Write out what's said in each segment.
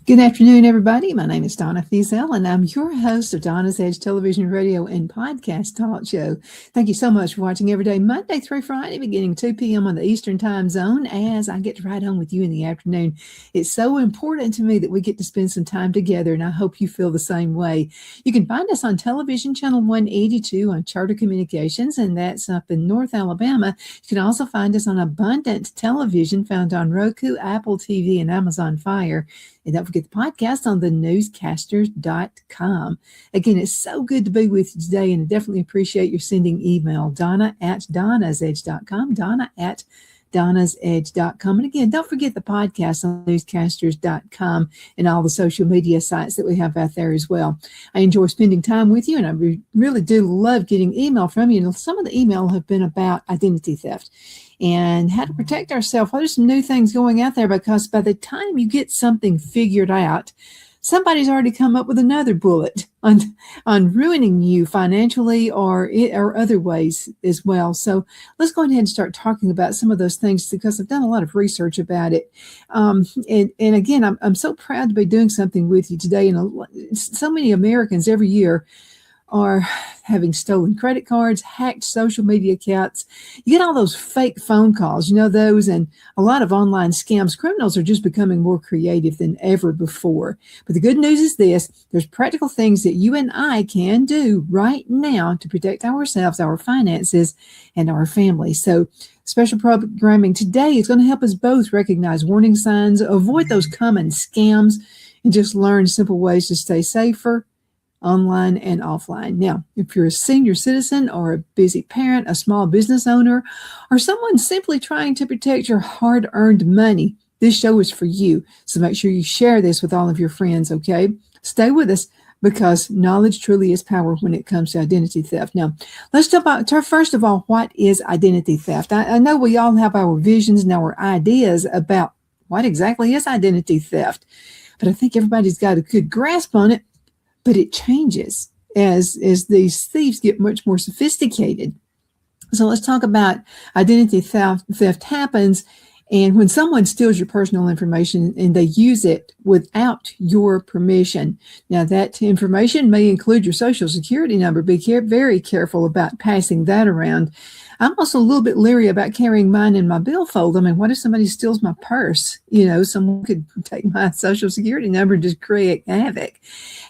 Good afternoon, everybody. My name is Donna Feazell, and I'm your host of Donna's Edge Television, Radio, and Podcast Talk Show. Thank you so much for watching every day, Monday through Friday, beginning 2 p.m. on the Eastern Time Zone, as I get to ride home with you in the afternoon. It's so important to me that we get to spend some time together, and I hope you feel the same way. You can find us on television, channel 182 on Charter Communications, and that's up in North Alabama. You can also find us on Abundant Television, found on Roku, Apple TV, and Amazon Fire. And don't forget the podcast on thenewscasters.com. Again, it's so good to be with you today, and I definitely appreciate your sending email, Donna@donnasedge.com, Donna@donnasedge.com. And again, don't forget the podcast on newscasters.com and all the social media sites that we have out there as well. I enjoy spending time with you, and I really do love getting email from you. And some of the email have been about identity theft and how to protect ourselves. Well, there's some new things going out there, because by the time you get something figured out, somebody's already come up with another bullet on ruining you financially or other ways as well. So let's go ahead and start talking about some of those things, because I've done a lot of research about it. And again, I'm so proud to be doing something with you today. And so many Americans every year are having stolen credit cards, hacked social media accounts. You get all those fake phone calls, those, and a lot of online scams. Criminals are just becoming more creative than ever before. But the good news is this: there's practical things that you and I can do right now to protect ourselves, our finances, and our family. So special programming today is going to help us both recognize warning signs, avoid those common scams, and just learn simple ways to stay safer online and offline. Now, if you're a senior citizen or a busy parent, a small business owner, or someone simply trying to protect your hard-earned money, this show is for you. So make sure you share this with all of your friends, okay? Stay with us, because knowledge truly is power when it comes to identity theft. Now, let's talk about, first of all, what is identity theft? I know we all have our visions and our ideas about what exactly is identity theft, but I think everybody's got a good grasp on it. But it changes as these thieves get much more sophisticated. So let's talk about identity theft. Theft happens, and when someone steals your personal information and they use it without your permission. Now, that information may include your social security number. Be very careful about passing that around. I'm also a little bit leery about carrying mine in my billfold. I mean, what if somebody steals my purse? Someone could take my social security number and just create havoc.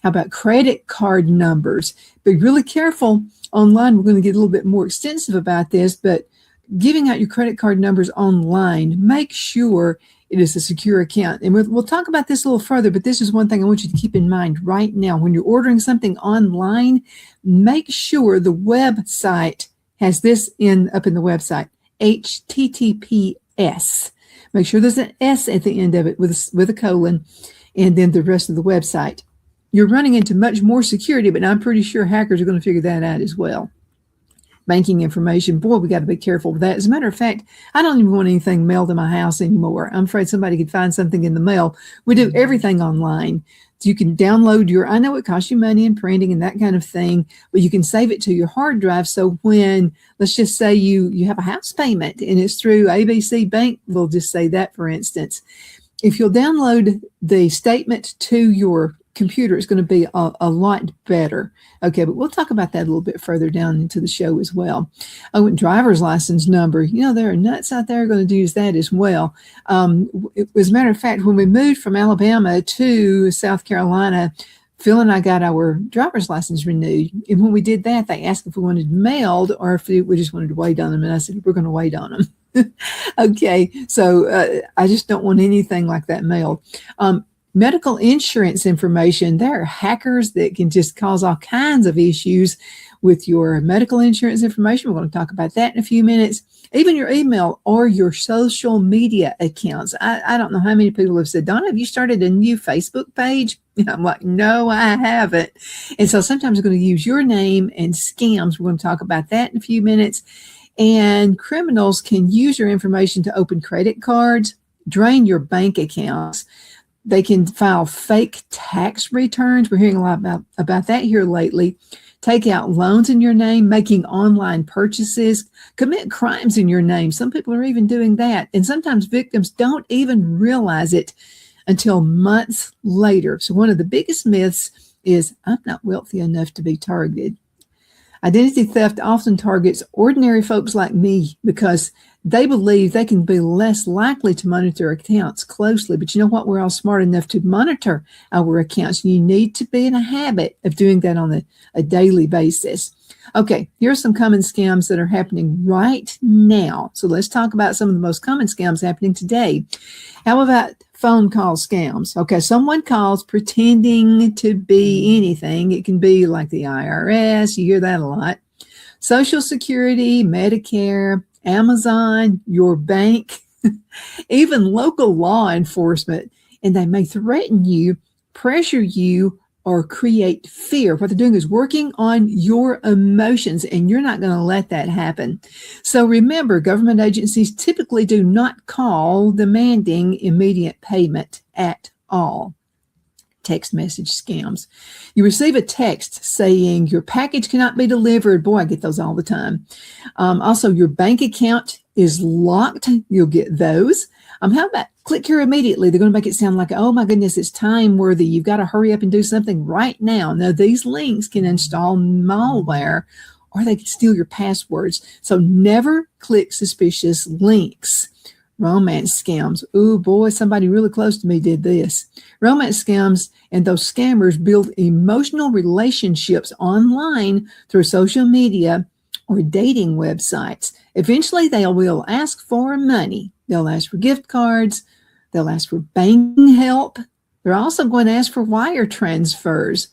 How about credit card numbers? Be really careful online. We're going to get a little bit more extensive about this, but giving out your credit card numbers online, make sure it is a secure account. And we'll talk about this a little further, but this is one thing I want you to keep in mind right now. When you're ordering something online, make sure the website has this up in the website, HTTPS. Make sure there's an S at the end of it with a colon, and then the rest of the website. You're running into much more security, but I'm pretty sure hackers are going to figure that out as well. Banking information, boy, we got to be careful with that. As a matter of fact, I don't even want anything mailed to my house anymore. I'm afraid somebody could find something in the mail. We do everything online. You can download I know it costs you money in printing and that kind of thing, but you can save it to your hard drive. So when, let's just say you have a house payment and it's through ABC Bank, we'll just say that, for instance. If you'll download the statement to your computer, it's going to be a lot better. Okay, but we'll talk about that a little bit further down into the show as well. Oh, and driver's license number. There are nuts out there going to use that as well. As a matter of fact, when we moved from Alabama to South Carolina, Phil and I got our driver's license renewed. And when we did that, they asked if we wanted mailed or if we just wanted to wait on them. And I said, we're going to wait on them. Okay, so I just don't want anything like that mailed. Medical insurance information. There are hackers that can just cause all kinds of issues with your medical insurance information. We're going to talk about that in a few minutes. Even your email or your social media accounts. I don't know how many people have said, Donna, have you started a new Facebook page? And I'm like, no, I haven't. And so sometimes I'm going to use your name and scams. We're going to talk about that in a few minutes. And criminals can use your information to open credit cards, drain your bank accounts. They can file fake tax returns. We're hearing a lot about that here lately. Take out loans in your name, making online purchases, commit crimes in your name. Some people are even doing that. And sometimes victims don't even realize it until months later. So one of the biggest myths is, I'm not wealthy enough to be targeted. Identity theft often targets ordinary folks like me because they believe they can be less likely to monitor accounts closely. But you know what? We're all smart enough to monitor our accounts. You need to be in a habit of doing that on a daily basis. Okay, here are some common scams that are happening right now. So let's talk about some of the most common scams happening today. How about phone call scams? Okay, someone calls pretending to be anything. It can be like the IRS. You hear that a lot. Social Security, Medicare, Amazon, your bank, even local law enforcement. And they may threaten you, pressure you, or create fear. What they're doing is working on your emotions, and you're not going to let that happen. So remember, government agencies typically do not call demanding immediate payment at all. Text message scams. You receive a text saying your package cannot be delivered. Boy, I get those all the time. Also, your bank account is locked. You'll get those. How about click here immediately? They're going to make it sound like, oh my goodness, it's time worthy. You've got to hurry up and do something right now. Now, these links can install malware or they can steal your passwords. So never click suspicious links. Romance scams. Oh boy, somebody really close to me did this. Romance scams and those scammers build emotional relationships online through social media or dating websites. Eventually, they will ask for money. They'll ask for gift cards. They'll ask for banking help. They're also going to ask for wire transfers.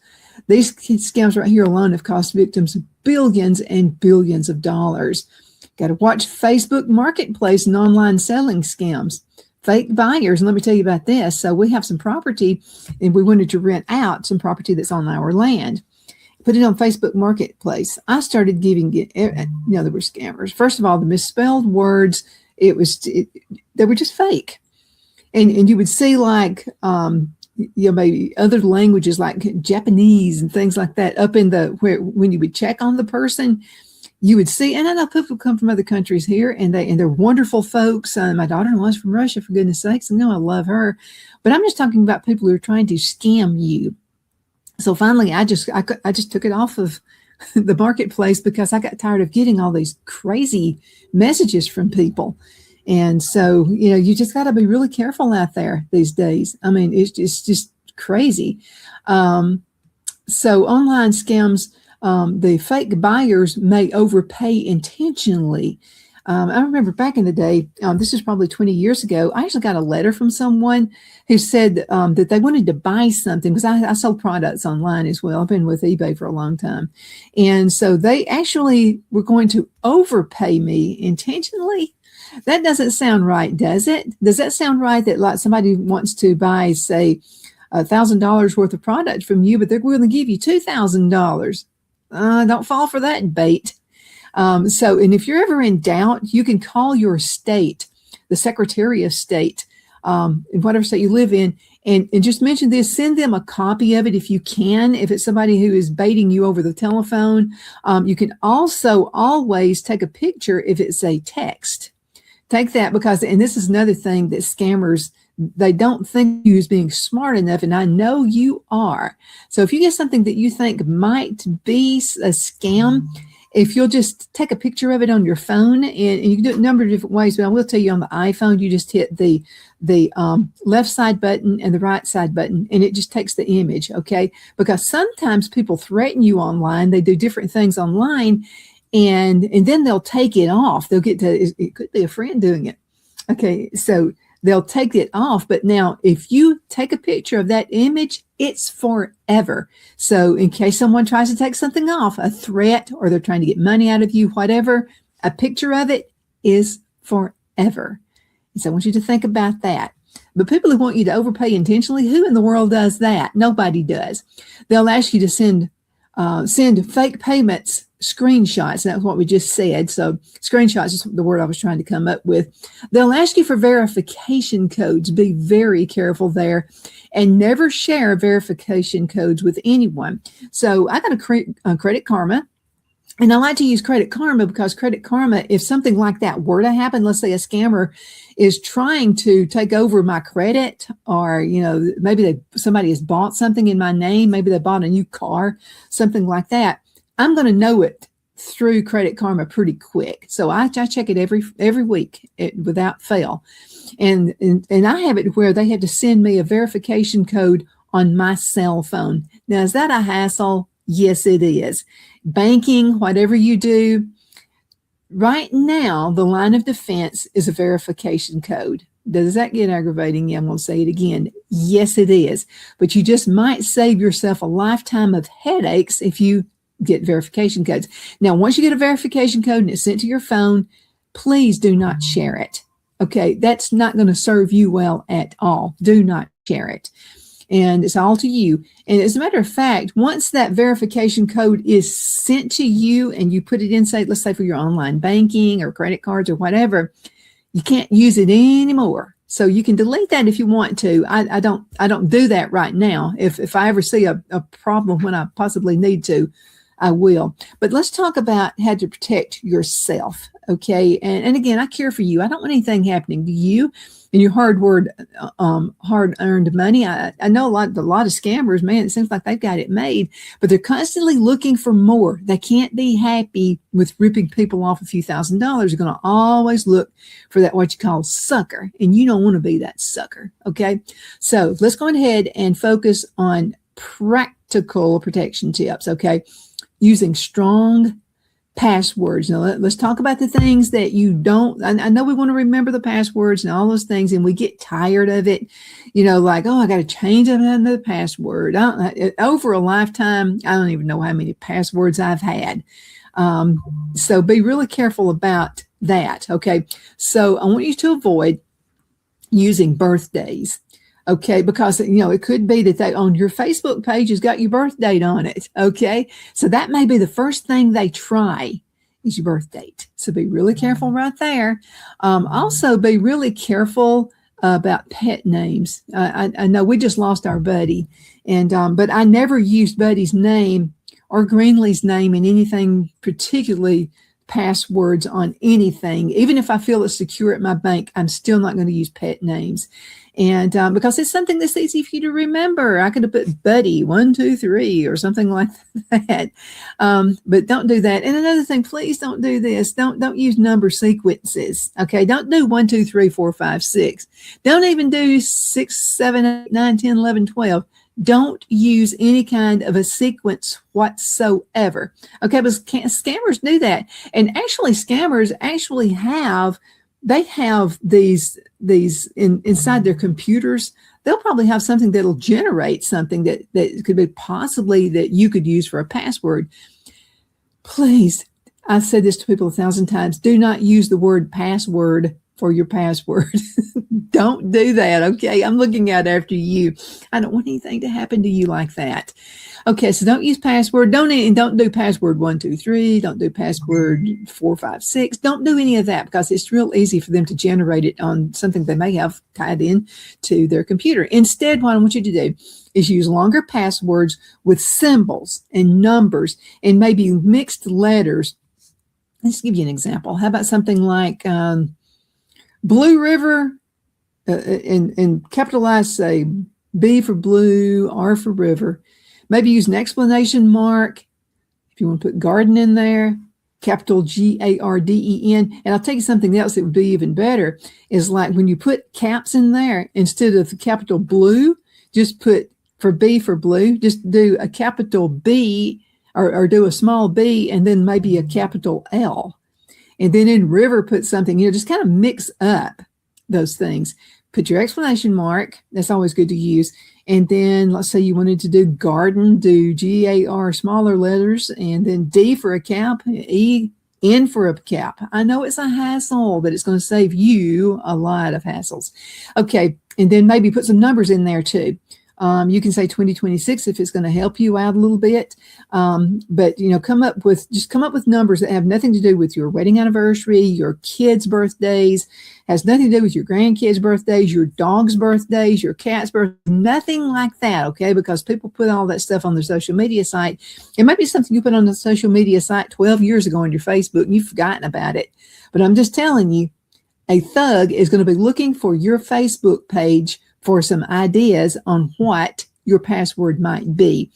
These scams right here alone have cost victims billions and billions of dollars. Got to watch Facebook Marketplace and online selling scams. Fake buyers. And let me tell you about this. So we have some property and we wanted to rent out some property that's on our land. Put it on Facebook Marketplace. I started giving it, there were scammers. First of all, the misspelled words, they were just fake. And you would see like, maybe other languages like Japanese and things like that up in when you would check on the person, you would see, and I know people come from other countries here and they're wonderful folks. My daughter-in-law is from Russia, for goodness sakes. I know I love her, but I'm just talking about people who are trying to scam you. So finally, I just took it off of the marketplace because I got tired of getting all these crazy messages from people. And so, you just got to be really careful out there these days. I mean, it's just crazy. So online scams, the fake buyers may overpay intentionally. I remember back in the day, this is probably 20 years ago, I actually got a letter from someone who said that they wanted to buy something because I sold products online as well. I've been with eBay for a long time. And so they actually were going to overpay me intentionally. That doesn't sound right, does it? Does that sound right that like somebody wants to buy, say, $1,000 worth of product from you, but they're going to give you $2,000? Don't fall for that bait. And if you're ever in doubt, you can call your state, the Secretary of State, in whatever state you live in, and just mention this, send them a copy of it if you can. If it's somebody who is baiting you over the telephone, you can also always take a picture if it's a text. Take that and this is another thing that scammers, they don't think you as being smart enough, and I know you are. So if you get something that you think might be a scam, if you'll just take a picture of it on your phone, and you can do it a number of different ways, but I will tell you on the iPhone, you just hit the left side button and the right side button, and it just takes the image, okay? Because sometimes people threaten you online. They do different things online, and then they'll take it off. They'll it could be a friend doing it. Okay, so they'll take it off. But now if you take a picture of that image, it's forever. So in case someone tries to take something off, a threat, or they're trying to get money out of you, whatever, a picture of it is forever. So I want you to think about that. But people who want you to overpay intentionally, who in the world does that? Nobody does. They'll ask you to send fake payments screenshots. That's what we just said. So screenshots is the word I was trying to come up with. They'll ask you for verification codes. Be very careful there, and never share verification codes with anyone. So I got a Credit Karma. And I like to use Credit Karma because Credit Karma, if something like that were to happen, let's say a scammer is trying to take over my credit, or, maybe somebody has bought something in my name, maybe they bought a new car, something like that, I'm going to know it through Credit Karma pretty quick. So I check it every week without fail. And I have it where they have to send me a verification code on my cell phone. Now, is that a hassle? Yes, it is. Banking, whatever you do, right now, the line of defense is a verification code. Does that get aggravating? Yeah, I'm going to say it again. Yes, it is. But you just might save yourself a lifetime of headaches if you get verification codes. Now, once you get a verification code and it's sent to your phone, please do not share it. Okay, that's not going to serve you well at all. Do not share it. And it's all to you. And as a matter of fact, once that verification code is sent to you and you put it in, say, let's say for your online banking or credit cards or whatever, you can't use it anymore. So you can delete that if you want to. I don't do that right now. If I ever see a problem when I possibly need to, I will. But let's talk about how to protect yourself. Okay. And again, I care for you. I don't want anything happening to you and your hard-earned money. I know a lot of scammers, man, it seems like they've got it made, but they're constantly looking for more. They can't be happy with ripping people off a few $1,000s. They're going to always look for that, what you call sucker, and you don't want to be that sucker. Okay. So let's go ahead and focus on practical protection tips. Okay. Using strong passwords. Now, let's talk about the things that you don't. I know we want to remember the passwords and all those things, and we get tired of it. Like, I got to change another password. Over a lifetime, I don't even know how many passwords I've had. So be really careful about that. Okay. So I want you to avoid using birthdays. Okay, because, it could be that they on your Facebook page has got your birth date on it. Okay, so that may be the first thing they try is your birth date. So be really careful right there. Also, be really careful about pet names. I know we just lost our buddy, and but I never used Buddy's name or Greenlee's name in anything particularly passwords on anything. Even if I feel it's secure at my bank, I'm still not going to use pet names. And because it's something that's easy for you to remember. I could have put Buddy 1, 2, 3 or something like that. But don't do that. And another thing, please don't do this. Don't use number sequences. Okay. Don't do 1, 2, 3, 4, 5, 6. Don't even do 6, 7, 8, 9, 10, 11, 12. Don't use any kind of a sequence whatsoever. Okay, but scammers do that. And actually, scammers actually have these inside their computers. They'll probably have something that'll generate something that could be possibly that you could use for a password. Please, I've said this to people 1,000 times, do not use the word password for your password. Don't do that. Okay. I'm looking out after you. I don't want anything to happen to you like that. Okay. So don't use password. Don't do password 1, 2, 3. Don't do password 4, 5, 6. Don't do any of that because it's real easy for them to generate it on something they may have tied in to their computer. Instead, what I want you to do is use longer passwords with symbols and numbers and maybe mixed letters. Let's give you an example. How about something like, Blue River, and capitalize, say B for blue, R for river. Maybe use an exclamation mark. If you want to put garden in there, capital GARDEN. And I'll tell you something else that would be even better is like when you put caps in there, instead of the capital blue, just put for B for blue, just do a capital B or do a small b and then maybe a capital L. And then in river, put something, just kind of mix up those things. put your exclamation mark. That's always good to use. And then let's say you wanted to do garden, do GAR smaller letters, and then D for a cap, N for a cap. I know it's a hassle, but it's going to save you a lot of hassles. Okay, and then maybe put some numbers in there too. You can say 2026 if it's going to help you out a little bit. But come up with numbers that have nothing to do with your wedding anniversary, your kids' birthdays, has nothing to do with your grandkids' birthdays, your dog's birthdays, your cat's birthday, nothing like that. Okay, because people put all that stuff on their social media site. It might be something you put on the social media site 12 years ago on your Facebook and you've forgotten about it. But I'm just telling you, a thug is going to be looking for your Facebook page for some ideas on what your password might be.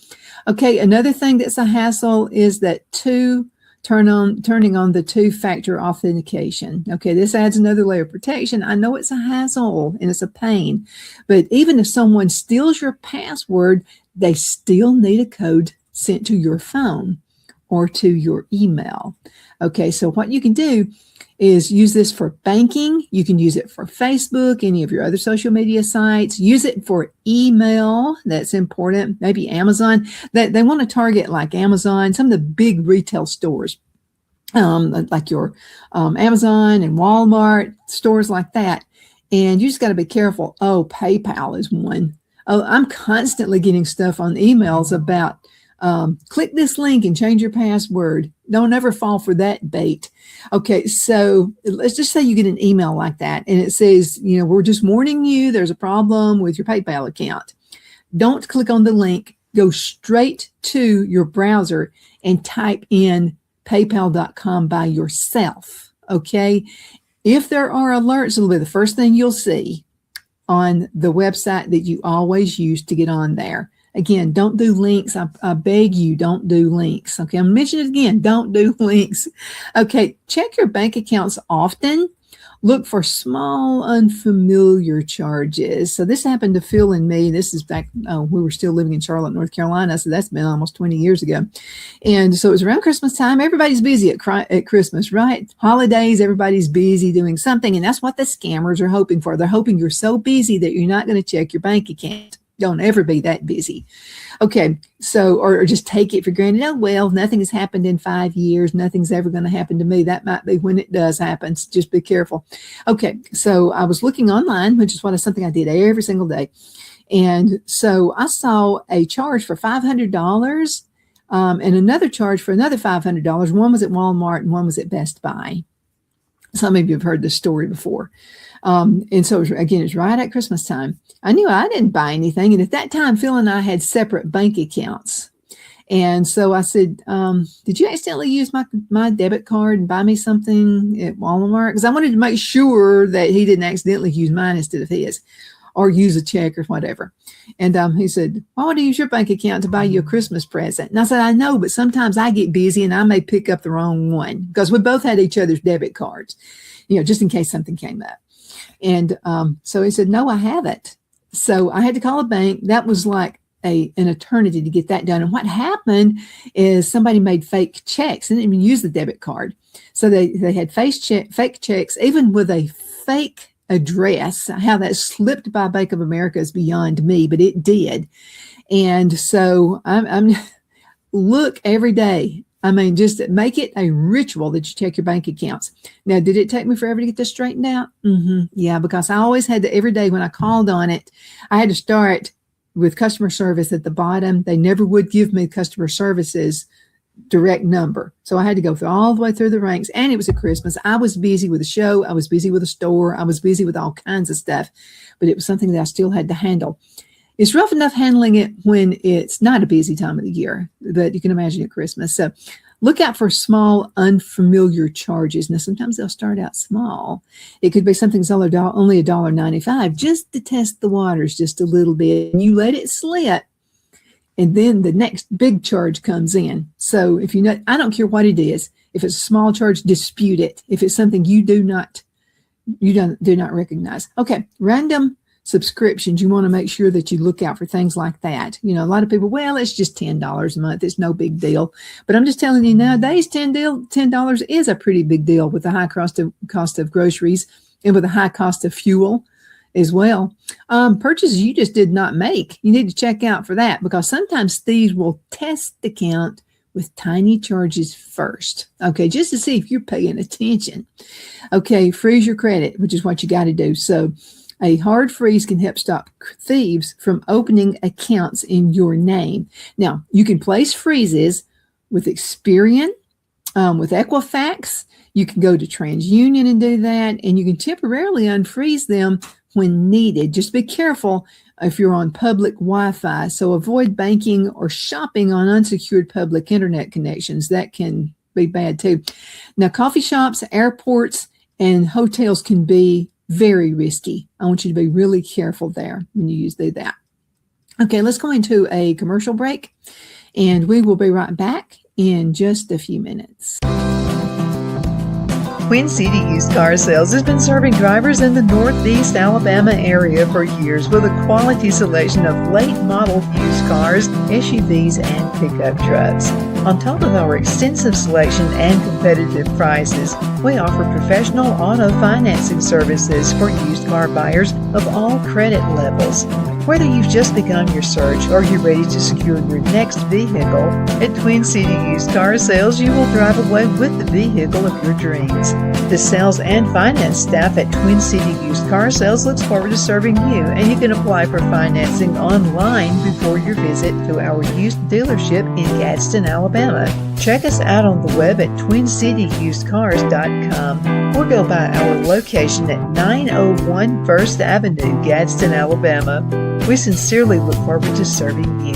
Okay, another thing that's a hassle is that turning on the two-factor authentication. Okay, this adds another layer of protection. I know it's a hassle and it's a pain, but even if someone steals your password, they still need a code sent to your phone or to your email. Okay, so what you can do is use this for banking. You can use it for Facebook, any of your other social media sites. Use it for email. That's important. Maybe Amazon. They want to target like Amazon, some of the big retail stores, like your Amazon and Walmart, stores like that. And you just got to be careful. Oh, PayPal is one. Oh, I'm constantly getting stuff on emails about click this link and change your password. Don't ever fall for that bait. Okay, so let's just say you get an email like that and it says, we're just warning you there's a problem with your PayPal account. Don't click on the link. Go straight to your browser and type in paypal.com by yourself. Okay, if there are alerts, it'll be the first thing you'll see on the website that you always use to get on there. Again, don't do links. I beg you, don't do links. Okay, I'm mentioning it again. Don't do links. Okay, check your bank accounts often. Look for small, unfamiliar charges. So this happened to Phil and me. This is back, we were still living in Charlotte, North Carolina. So that's been almost 20 years ago. And so it was around Christmas time. Everybody's busy at Christmas, right? Holidays, everybody's busy doing something. And that's what the scammers are hoping for. They're hoping you're so busy that you're not going to check your bank account. Don't ever be that busy. Okay, so, or just take it for granted. Oh, well, nothing has happened in 5 years. Nothing's ever going to happen to me. That might be when it does happen. So just be careful. Okay, so I was looking online, which is something I did every single day. And so I saw a charge for $500 and another charge for another $500. One was at Walmart and one was at Best Buy. Some of you have heard this story before. And so, it's right at Christmas time. I knew I didn't buy anything. And at that time, Phil and I had separate bank accounts. And so I said, did you accidentally use my debit card and buy me something at Walmart? Because I wanted to make sure that he didn't accidentally use mine instead of his or use a check or whatever. And he said, why would I use your bank account to buy you a Christmas present? And I said, I know, but sometimes I get busy and I may pick up the wrong one because we both had each other's debit cards, just in case something came up. And so he said, no, I haven't. So I had to call a bank. That was like an eternity to get that done. And what happened is somebody made fake checks and didn't even use the debit card. So they had fake checks, even with a fake address. How that slipped by Bank of America is beyond me, but it did. And so I'm look every day. I mean, just make it a ritual that you check your bank accounts. Now, did it take me forever to get this straightened out? Yeah, because I always had to, every day when I called on it, I had to start with customer service at the bottom. They never would give me customer services direct number. So I had to go all the way through the ranks. And it was at Christmas. I was busy with a show. I was busy with a store. I was busy with all kinds of stuff. But it was something that I still had to handle. It's rough enough handling it when it's not a busy time of the year, but you can imagine at Christmas. So look out for small, unfamiliar charges. Now, sometimes they'll start out small. It could be something that's only $1.95, just to test the waters just a little bit. And you let it slip, and then the next big charge comes in. So if I don't care what it is. If it's a small charge, dispute it. If it's something you do not recognize. Okay, random subscriptions, you want to make sure that you look out for things like that. A lot of people, well, it's just $10 a month. It's no big deal. But I'm just telling you nowadays, $10 is a pretty big deal with the high cost of groceries and with the high cost of fuel. as well. Purchases you just did not make. You need to check out for that, because sometimes thieves will test the account with tiny charges first. Okay, just to see if you're paying attention. Okay, freeze your credit, which is what you got to do. So a hard freeze can help stop thieves from opening accounts in your name. Now, you can place freezes with Experian, with Equifax. You can go to TransUnion and do that, and you can temporarily unfreeze them when needed. Just be careful if you're on public Wi-Fi. So avoid banking or shopping on unsecured public internet connections. That can be bad too. Now, coffee shops, airports, and hotels can be very risky. I want you to be really careful there when you do that. Okay, let's go into a commercial break, and we will be right back in just a few minutes. Twin City Used Car Sales has been serving drivers in the Northeast Alabama area for years with a quality selection of late model used cars, SUVs, and pickup trucks. On top of our extensive selection and competitive prices, we offer professional auto financing services for used car buyers of all credit levels. Whether you've just begun your search or you're ready to secure your next vehicle, at Twin City Used Car Sales, you will drive away with the vehicle of your dreams. The sales and finance staff at Twin City Used Car Sales looks forward to serving you, and you can apply for financing online before your visit to our used dealership in Gadsden, Alabama. Check us out on the web at twincityusedcars.com or go by our location at 901 First Avenue, Gadsden, Alabama. We sincerely look forward to serving you.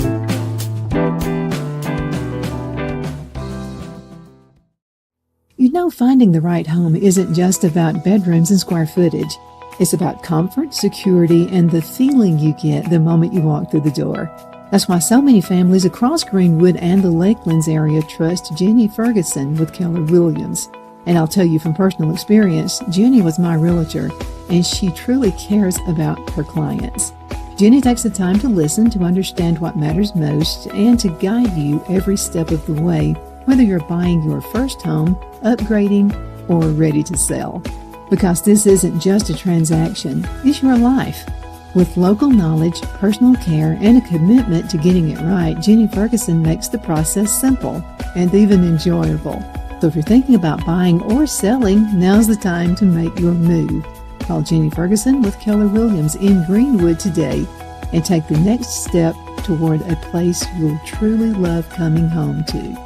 You know, finding the right home isn't just about bedrooms and square footage. It's about comfort, security, and the feeling you get the moment you walk through the door. That's why so many families across Greenwood and the Lakelands area trust Jenny Ferguson with Keller Williams. And I'll tell you from personal experience, Jenny was my realtor, and she truly cares about her clients. Jenny takes the time to listen, to understand what matters most, and to guide you every step of the way, whether you're buying your first home, upgrading, or ready to sell. Because this isn't just a transaction, it's your life. With local knowledge, personal care, and a commitment to getting it right, Jenny Ferguson makes the process simple and even enjoyable. So if you're thinking about buying or selling, now's the time to make your move. Call Jenny Ferguson with Keller Williams in Greenwood today and take the next step toward a place you'll truly love coming home to.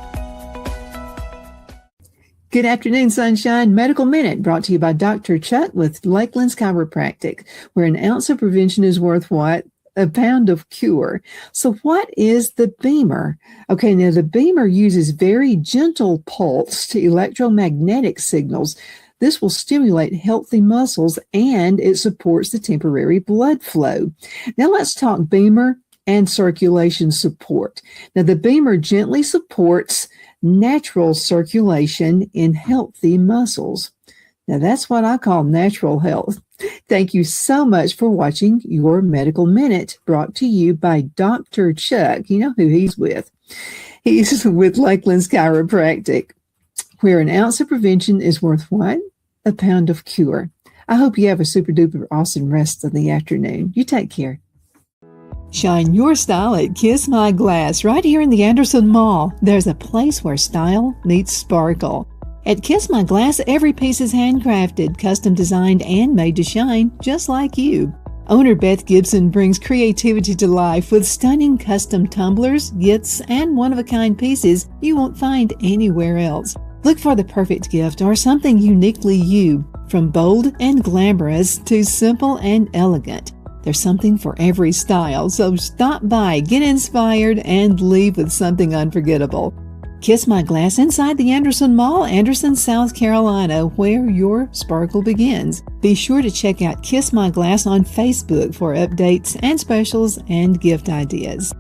Good afternoon, Sunshine. Medical Minute brought to you by Dr. Chuck with Lakeland's Chiropractic, where an ounce of prevention is worth what? A pound of cure. So what is the Beamer? Okay, now the Beamer uses very gentle pulse to electromagnetic signals. This will stimulate healthy muscles, and it supports the temporary blood flow. Now let's talk Beamer and circulation support. Now the Beamer gently supports natural circulation in healthy muscles. Now that's what I call natural health. Thank you so much for watching your Medical Minute, brought to you by Dr. Chuck. You know who he's with. He's with Lakeland's Chiropractic, where an ounce of prevention is worth what? A pound of cure. I hope you have a super duper awesome rest of the afternoon. You take care. Shine your style at Kiss My Glass right here in the Anderson Mall. There's a place where style meets sparkle. At Kiss My Glass, every piece is handcrafted, custom designed, and made to shine just like you. Owner Beth Gibson brings creativity to life with stunning custom tumblers, gifts, and one-of-a-kind pieces you won't find anywhere else. Look for the perfect gift or something uniquely you, from bold and glamorous to simple and elegant. There's something for every style, so stop by, get inspired, and leave with something unforgettable. Kiss My Glass inside the Anderson Mall, Anderson, South Carolina, where your sparkle begins. Be sure to check out Kiss My Glass on Facebook for updates and specials and gift ideas.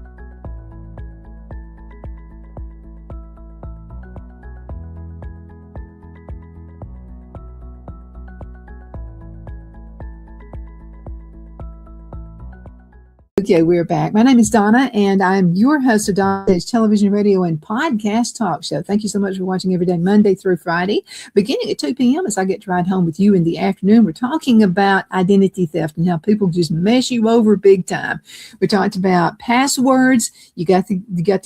Okay, we're back. My name is Donna, and I'm your host of Donna's television, radio, and podcast talk show. Thank you so much for watching every day, Monday through Friday, beginning at 2 p.m. as I get to ride home with you in the afternoon. We're talking about identity theft and how people just mess you over big time. We talked about passwords. You got the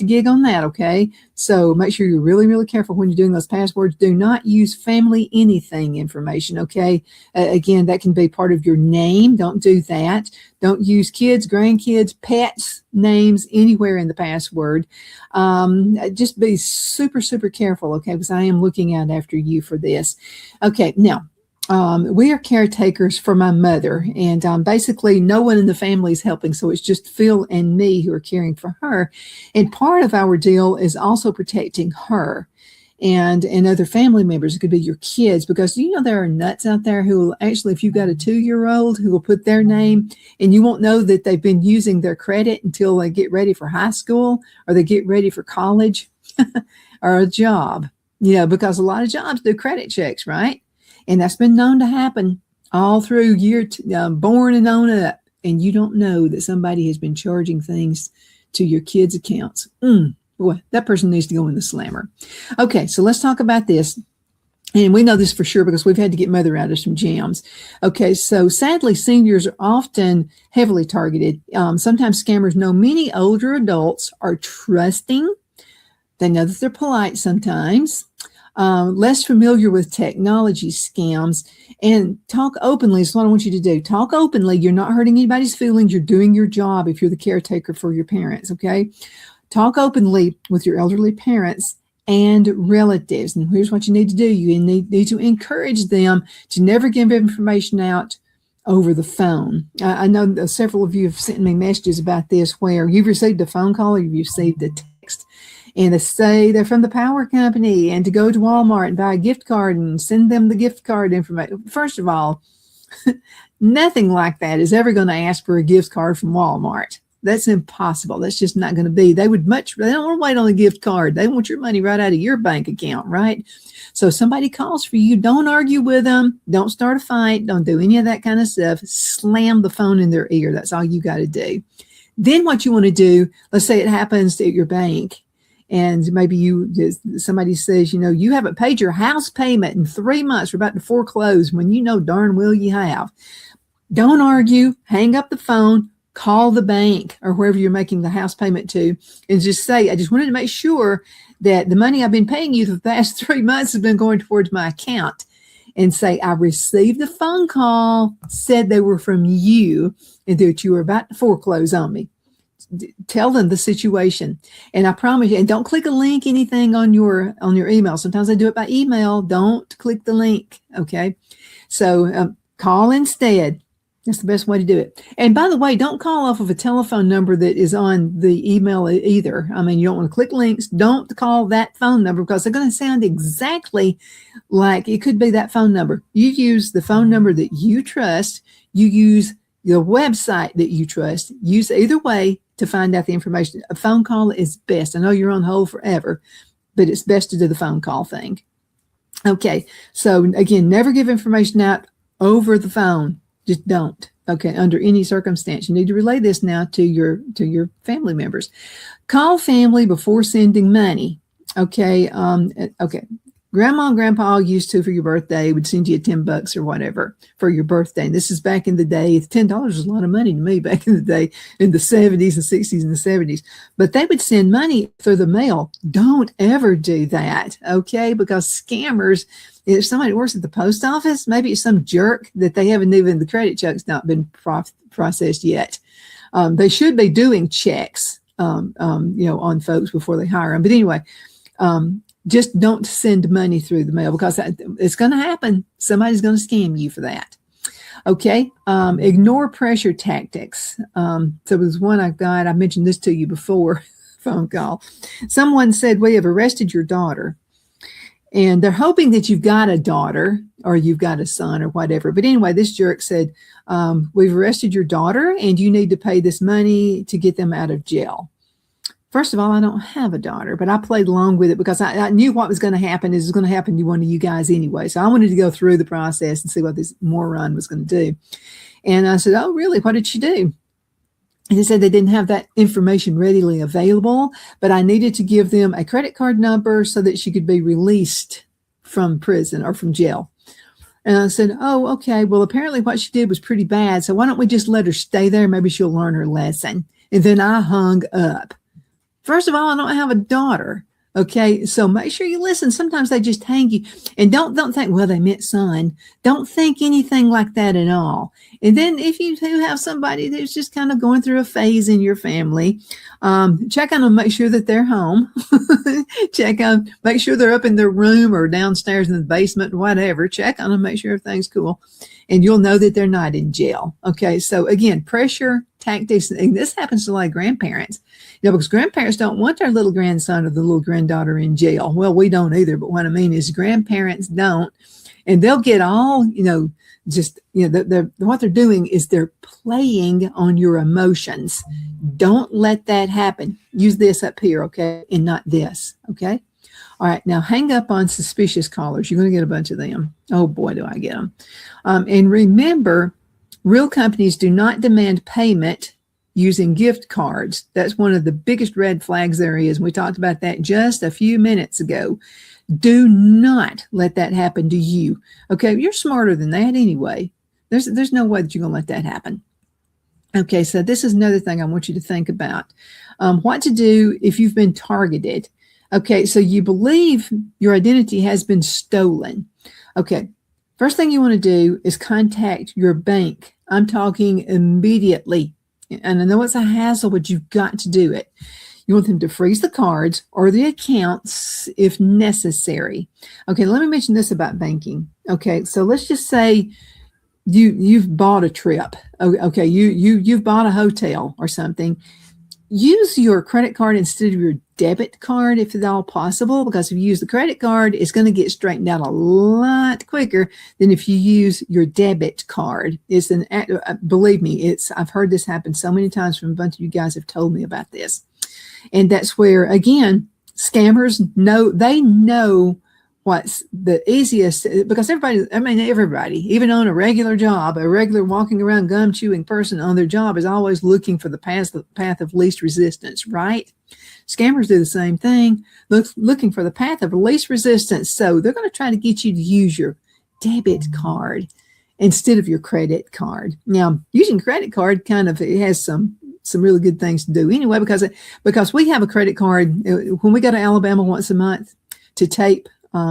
gig on that, okay? So make sure you're really, really careful when you're doing those passwords. Do not use family anything information, okay? Again, that can be part of your name. Don't do that. Don't use kids, grandkids, pets, names anywhere in the password. Just be super, super careful, okay? Because I am looking out after you for this. Okay, now, we are caretakers for my mother, and basically no one in the family is helping, so it's just Phil and me who are caring for her. And part of our deal is also protecting her and other family members. It could be your kids, because you know there are nuts out there who will actually, if you've got a 2-year-old, who will put their name, and you won't know that they've been using their credit until they get ready for high school or they get ready for college or a job, because a lot of jobs do credit checks, right? And that's been known to happen all through born and on up. And you don't know that somebody has been charging things to your kids' accounts. Boy, that person needs to go in the slammer. Okay, so let's talk about this. And we know this for sure because we've had to get mother out of some jams. Okay, so sadly, seniors are often heavily targeted. Sometimes scammers know many older adults are trusting. They know that they're polite sometimes. Less familiar with technology scams, and talk openly is what I want you to do. Talk openly. You're not hurting anybody's feelings. You're doing your job if you're the caretaker for your parents, okay? Talk openly with your elderly parents and relatives. And here's what you need to do. You need to encourage them to never give information out over the phone. I know that several of you have sent me messages about this where you've received a phone call or you've received a text, and they say they're from the power company and to go to Walmart and buy a gift card and send them the gift card information. First of all, nothing like that is ever going to ask for a gift card from Walmart. That's impossible. That's just not going to be. They don't want to wait on a gift card. They want your money right out of your bank account, right? So if somebody calls for you, don't argue with them. Don't start a fight. Don't do any of that kind of stuff. Slam the phone in their ear. That's all you got to do. Then what you want to do, let's say it happens at your bank, and maybe somebody says, you haven't paid your house payment in 3 months. We're about to foreclose, when you know darn well you have. Don't argue. Hang up the phone. Call the bank or wherever you're making the house payment to, and just say, I just wanted to make sure that the money I've been paying you for the past 3 months has been going towards my account. And say, I received a phone call, said they were from you, and that you were about to foreclose on me. Tell them the situation. And I promise you, and don't click a link, anything on your email. Sometimes I do it by email. Don't click the link. Okay. So call instead. That's the best way to do it. And by the way, don't call off of a telephone number that is on the email either. I mean, you don't want to click links. Don't call that phone number because they're going to sound exactly like it could be that phone number. You use the phone number that you trust. You use the website that you trust. Use either way to find out the information. A phone call is best. I know you're on hold forever, but it's best to do the phone call thing. Okay. So again, never give information out over the phone. Just don't. Okay. Under any circumstance, you need to relay this now to your family members. Call family before sending money. Okay. Okay. Grandma and grandpa used to, for your birthday, would send you $10 or whatever for your birthday. And this is back in the day. $10 was a lot of money to me back in the day, in the 70s and 60s and the 70s. But they would send money through the mail. Don't ever do that, okay? Because scammers, if somebody works at the post office, maybe it's some jerk that they haven't even, the credit check's not been processed yet. They should be doing checks, on folks before they hire them. But anyway, just don't send money through the mail because it's going to happen. Somebody's going to scam you for that. Okay. Ignore pressure tactics. So there's one I mentioned this to you before, phone call. Someone said, we have arrested your daughter. And they're hoping that you've got a daughter or you've got a son or whatever. But anyway, this jerk said, we've arrested your daughter and you need to pay this money to get them out of jail. First of all, I don't have a daughter, but I played along with it because I knew what was going to happen is going to happen to one of you guys anyway. So I wanted to go through the process and see what this moron was going to do. And I said, oh, really? What did she do? And they said they didn't have that information readily available, but I needed to give them a credit card number so that she could be released from prison or from jail. And I said, oh, okay. Well, apparently what she did was pretty bad. So why don't we just let her stay there? Maybe she'll learn her lesson. And then I hung up. First of all, I don't have a daughter. Okay, so make sure you listen. Sometimes they just hang you, and don't think, well, they meant son. Don't think anything like that at all. And then if you do have somebody that's just kind of going through a phase in your family, check on them, make sure that they're home. Check on, make sure they're up in their room or downstairs in the basement, whatever. Check on them, make sure everything's cool, and you'll know that they're not in jail. Okay, so again, pressure tactics, and this happens to a lot of grandparents. Because grandparents don't want their little grandson or the little granddaughter in jail. Well, we don't either. But what I mean is grandparents don't. And they'll get all, what they're doing is they're playing on your emotions. Don't let that happen. Use this up here, okay? And not this, okay? All right, now hang up on suspicious callers. You're going to get a bunch of them. Oh, boy, do I get them. And remember, real companies do not demand payment using gift cards. That's one of the biggest red flags there is. We talked about that just a few minutes ago. Do not let that happen to you. Okay, you're smarter than that anyway. There's no way that you're going to let that happen. Okay, so this is another thing I want you to think about. What to do if you've been targeted. Okay, so you believe your identity has been stolen. Okay, first thing you want to do is contact your bank. I'm talking immediately. And I know it's a hassle, but you've got to do it. You want them to freeze the cards or the accounts if necessary. Okay, let me mention this about banking. Okay, so let's just say you've bought a trip. Okay, you've bought a hotel or something. Use your credit card instead of your debit card if at all possible, because if you use the credit card, it's going to get straightened out a lot quicker than if you use your debit card. Believe me, I've heard this happen so many times from a bunch of you guys have told me about this. And that's where, again, scammers know what's the easiest, because everybody, even on a regular job, a regular walking around gum chewing person on their job is always looking for the path of least resistance, right? Scammers do the same thing, looking for the path of least resistance. So they're going to try to get you to use your debit card instead of your credit card. Now, using credit card it has some really good things to do anyway, because we have a credit card when we go to Alabama once a month to tape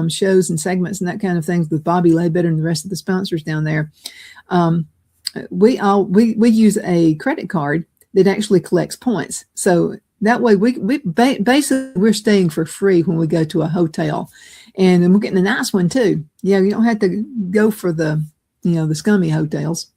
shows and segments and that kind of things with Bobby Laybetter and the rest of the sponsors down there. We use a credit card that actually collects points. So that way basically we're staying for free when we go to a hotel, and then we're getting a nice one too. Yeah, you don't have to go for the scummy hotels.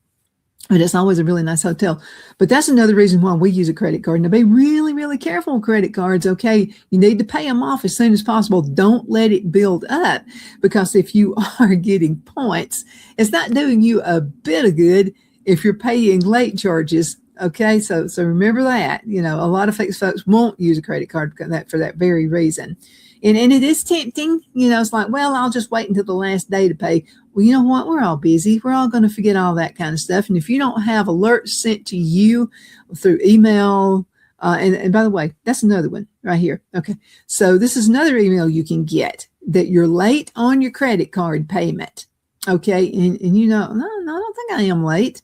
But it's always a really nice hotel. But that's another reason why we use a credit card. Now, be really, really careful with credit cards, okay? You need to pay them off as soon as possible. Don't let it build up, because if you are getting points, it's not doing you a bit of good if you're paying late charges, okay? So remember that. A lot of folks won't use a credit card for that very reason. And it is tempting, it's like, well, I'll just wait until the last day to pay. Well, you know what? We're all busy. We're all going to forget all that kind of stuff. And if you don't have alerts sent to you through email, and by the way, that's another one right here. Okay. So this is another email you can get that you're late on your credit card payment. Okay. And no, I don't think I am late.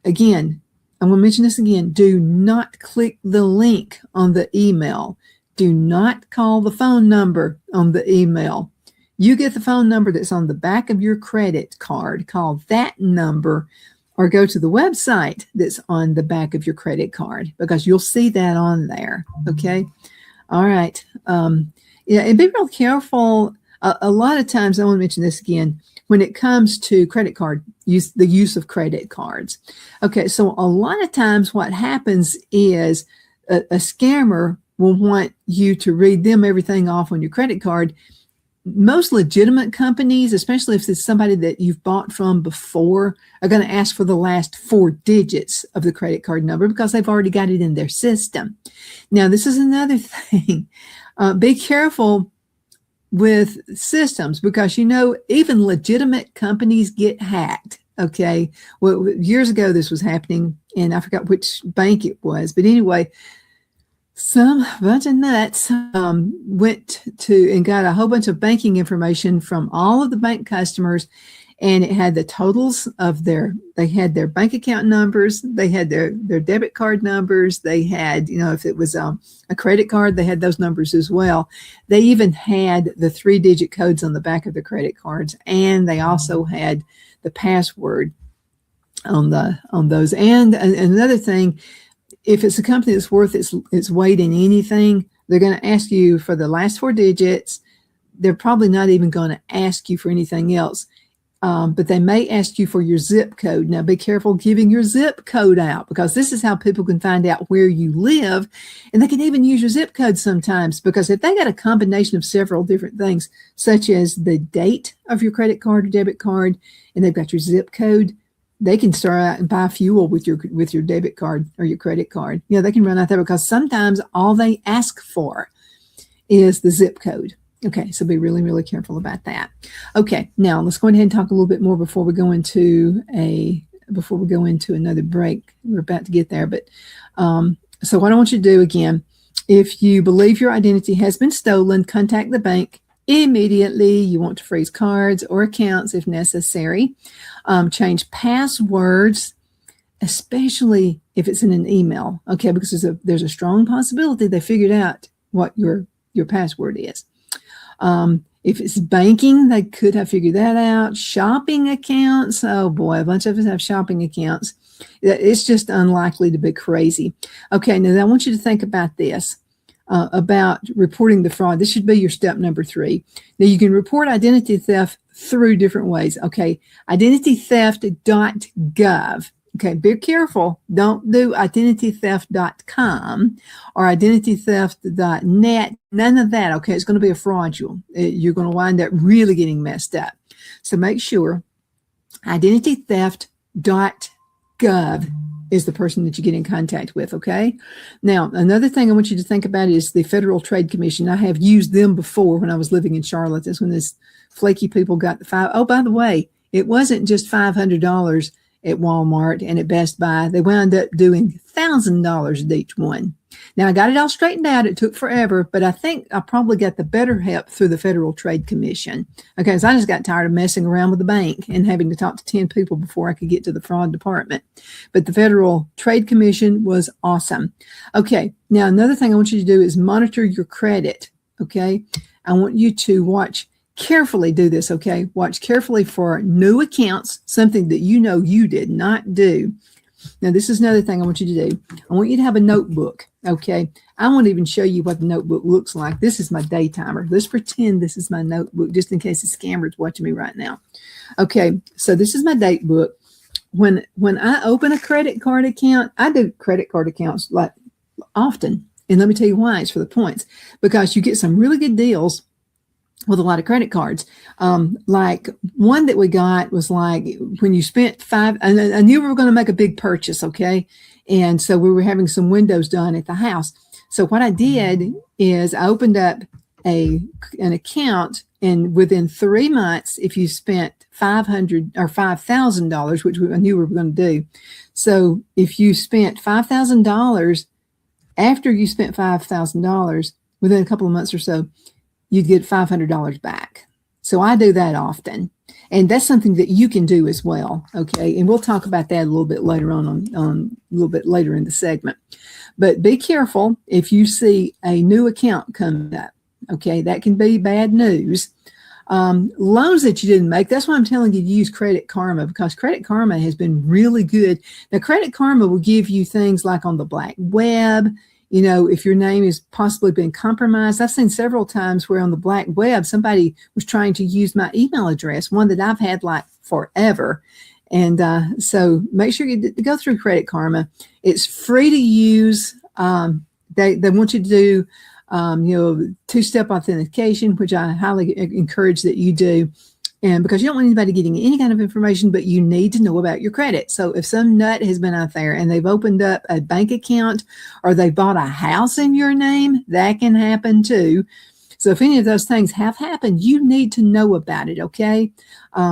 Again, I'm going to mention this again. Do not click the link on the email. Do not call the phone number on the email. You get the phone number that's on the back of your credit card. Call that number, or go to the website that's on the back of your credit card, because you'll see that on there. Okay. All right. And be real careful. A lot of times, I want to mention this again, when it comes to credit card use, the use of credit cards. Okay. So a lot of times what happens is a scammer will want you to read them everything off on your credit card. Most legitimate companies, especially if it's somebody that you've bought from before, are going to ask for the last 4 digits of the credit card number, because they've already got it in their system. Now, this is another thing. Be careful with systems, because even legitimate companies get hacked. Okay. Well, years ago, this was happening, and I forgot which bank it was. But anyway, some bunch of nuts went to and got a whole bunch of banking information from all of the bank customers, and it had the totals of they had their bank account numbers, they had their debit card numbers, they had, if it was a credit card, they had those numbers as well. They even had the 3-digit codes on the back of the credit cards, and they also had the password on those. And another thing, if it's a company that's worth its weight in anything, they're going to ask you for the last 4 digits. They're probably not even going to ask you for anything else. But they may ask you for your zip code. Now, be careful giving your zip code out, because this is how people can find out where you live. And they can even use your zip code sometimes, because if they got a combination of several different things, such as the date of your credit card or debit card, and they've got your zip code, they can start out and buy fuel with your debit card or your credit card. They can run out there, because sometimes all they ask for is the zip code. Okay, so be really, really careful about that. Okay, now let's go ahead and talk a little bit more before we go into another break. We're about to get there, but so what I want you to do again, if you believe your identity has been stolen, contact the bank immediately. You want to freeze cards or accounts if necessary. Change passwords, especially if it's in an email. Okay, because there's a strong possibility they figured out what your password is. If it's banking, they could have figured that out. Shopping accounts, oh boy, a bunch of us have shopping accounts. It's just unlikely to be crazy. Okay, now I want you to think about this, about reporting the fraud. This should be your step number 3. Now, you can report identity theft through different ways. Okay, identitytheft.gov. Okay, be careful. Don't do identitytheft.com or identitytheft.net. None of that. Okay, it's going to be a fraudulent. You're going to wind up really getting messed up. So make sure identitytheft.gov is the person that you get in contact with. Okay. Now, another thing I want you to think about is the Federal Trade Commission. I have used them before when I was living in Charlotte. That's when this flaky people got the $5. Oh, by the way, it wasn't just $500 at Walmart and at Best Buy. They wound up doing $1,000 at each one. Now, I got it all straightened out. It took forever, but I think I probably got the better help through the Federal Trade Commission. Okay, so I just got tired of messing around with the bank and having to talk to 10 people before I could get to the fraud department. But the Federal Trade Commission was awesome. Okay, now another thing I want you to do is monitor your credit. Okay, I want you to carefully do this, okay? Watch carefully for new accounts, something that you did not do. Now, this is another thing I want you to do. I want you to have a notebook, okay? I won't even show you what the notebook looks like. This is my day timer. Let's pretend this is my notebook, just in case the scammer's watching me right now. Okay, so this is my date book. When I open a credit card account, I do credit card accounts like often. And let me tell you why. It's for the points. Because you get some really good deals with a lot of credit cards. Like one that we got was like when you spent I knew we were going to make a big purchase, okay? And so we were having some windows done at the house. So what I did is I opened up an account, and within 3 months, if you spent $500 or $5,000, which I knew we were going to do. So if you spent $5,000, after you spent $5,000, within a couple of months or so, you'd get $500 back. So I do that often. And that's something that you can do as well. Okay. And we'll talk about that a little bit later on a little bit later in the segment. But be careful if you see a new account come up. Okay. That can be bad news. Loans that you didn't make. That's why I'm telling you to use Credit Karma, because Credit Karma has been really good. Now, Credit Karma will give you things like on the black web. If your name has possibly been compromised. I've seen several times where on the black web, somebody was trying to use my email address, one that I've had like forever. And so make sure you go through Credit Karma. It's free to use. They want you to do, 2-step authentication, which I highly encourage that you do. And because you don't want anybody getting any kind of information, but you need to know about your credit. So if some nut has been out there and they've opened up a bank account or they bought a house in your name, that can happen too. So if any of those things have happened, you need to know about it, okay?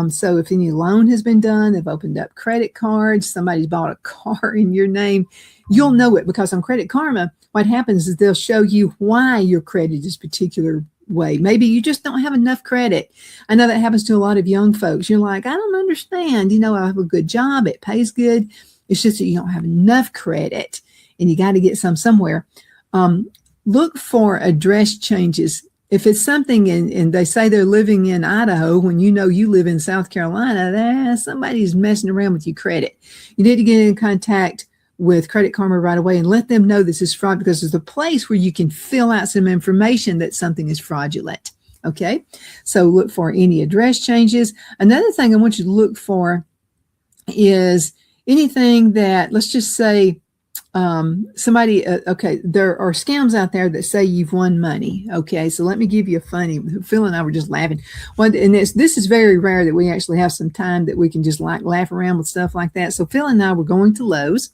So if any loan has been done, they've opened up credit cards, somebody's bought a car in your name, you'll know it, because on Credit Karma, what happens is they'll show you why your credit is particular way. Maybe you just don't have enough credit. I know that happens to a lot of young folks. You're like, I don't understand. I have a good job. It pays good. It's just that you don't have enough credit and you got to get some somewhere. Look for address changes. If it's something and they say they're living in Idaho when you live in South Carolina, somebody's messing around with your credit. You need to get in contact with Credit Karma right away and let them know this is fraud, because there's a place where you can fill out some information that something is fraudulent. Okay. So look for any address changes. Another thing I want you to look for is anything that, let's just say, somebody, there are scams out there that say you've won money. Okay. So let me give you a funny, Phil and I were just laughing. This is very rare that we actually have some time that we can just laugh around with stuff like that. So Phil and I were going to Lowe's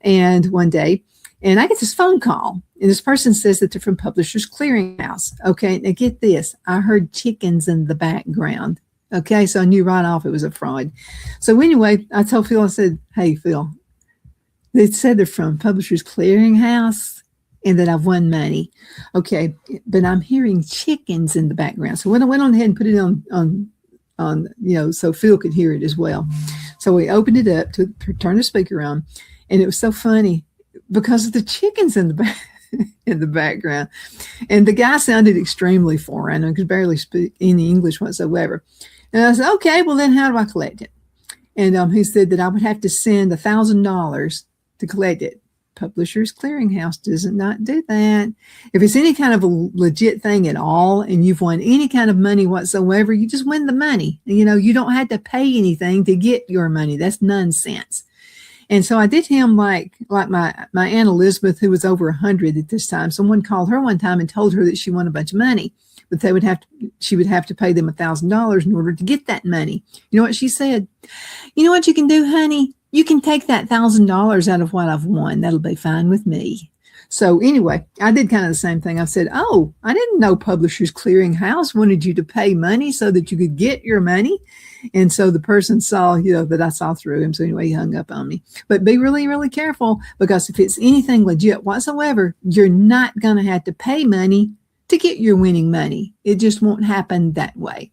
and one day, and I get this phone call, and this person says that they're from Publishers Clearinghouse. Okay. Now get this. I heard chickens in the background. Okay. So I knew right off it was a fraud. So anyway, I told Phil, I said, hey, Phil, they said they're from Publishers Clearinghouse and that I've won money. Okay, but I'm hearing chickens in the background. So I went on ahead and put it on so Phil could hear it as well. So we opened it up to turn the speaker on, and it was so funny because of the chickens in the background. And the guy sounded extremely foreign and could barely speak any English whatsoever. And I said, okay, well then how do I collect it? And he said that I would have to send $1,000 to collect it. Publishers Clearinghouse does not do that. If it's any kind of a legit thing at all and you've won any kind of money whatsoever, you just win the money. You don't have to pay anything to get your money. That's nonsense. And so I did him like my Aunt Elizabeth, who was over 100 at this time. Someone called her one time and told her that she won a bunch of money, but she would have to pay them $1,000 in order to get that money. You know what she said? You know what you can do, honey? You can take that $1,000 out of what I've won. That'll be fine with me. So anyway, I did kind of the same thing. I said, oh, I didn't know Publishers Clearinghouse wanted you to pay money so that you could get your money. And so the person saw, that I saw through him. So anyway, he hung up on me. But be really, really careful, because if it's anything legit whatsoever, you're not going to have to pay money to get your winning money. It just won't happen that way.